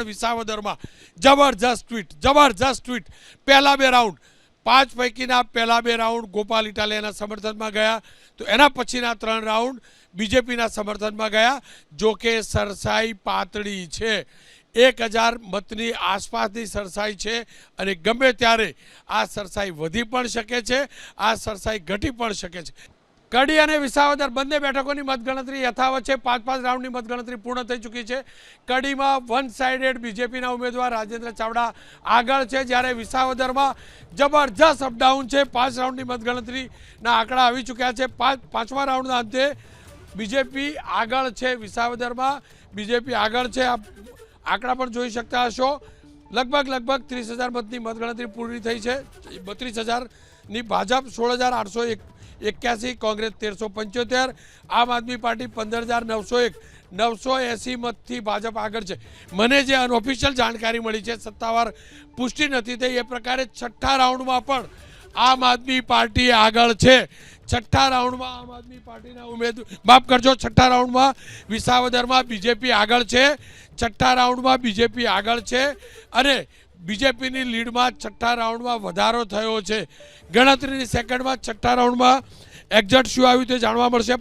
વિસાવદરમાં જબરજસ્ત ટ્વીટ પહેલા બે રાઉન્ડ 5 પૈકીના પહેલા બે રાઉન્ડ ગોપાલ ઇટાલિયાના સમર્થનમાં ગયા તો એના પછીના 3 રાઉન્ડ બીજેપીના સમર્થનમાં ગયા. જો કે સરસાઈ પાતળી છે, 1000 મતની આસપાસની સરસાઈ છે અને ગમે ત્યારે આ સરસાઈ વધી પણ શકે છે, આ સરસાઈ ઘટી પણ શકે છે. કડી અને વિસાવદર બંને બેઠકોની મતગણતરી યથાવત છે. 5 રાઉન્ડની મતગણતરી પૂર્ણ થઈ ચૂકી છે. કડીમાં વન સાઇડેડ બીજેપીના ઉમેદવાર રાજેન્દ્ર ચાવડા આગળ છે, જ્યારે વિસાવદરમાં જબરજસ્ત અપડાઉન છે. 5 રાઉન્ડની મતગણતરીના આંકડા આવી ચૂક્યા છે. પાંચમા રાઉન્ડના અંતે બીજેપી આગળ છે. વિસાવદરમાં બીજેપી આગળ છે. આપ આંકડા પણ જોઈ શકતા હશો. લગભગ 30,000 મતની મતગણતરી પૂરી થઈ છે. 32,000ની ભાજપ, 16,881, કોંગ્રેસ 1375, આમ આદમી પાર્ટી 15,901, 980 મતથી ભાજપ આગળ છે. મને જે અનઓફિશિયલ જાણકારી મળી છે, સત્તાવાર પુષ્ટિ નથી થઈ, એ પ્રકારે છઠ્ઠા રાઉન્ડમાં પણ આમ આદમી પાર્ટી આગળ છે. છઠ્ઠા રાઉન્ડમાં આમ આદમી પાર્ટીના છઠ્ઠા રાઉન્ડમાં વિસાવદરમાં બીજેપી આગળ છે. છઠ્ઠા રાઉન્ડમાં બીજેપી આગળ છે અને બીજેપીની લીડમાં છઠ્ઠા રાઉન્ડમાં વધારો થયો છે. ગણતરીની સેકન્ડમાં છઠ્ઠા રાઉન્ડમાં એક્ઝેક્ટ શું આવ્યું તે જાણવા મળશે.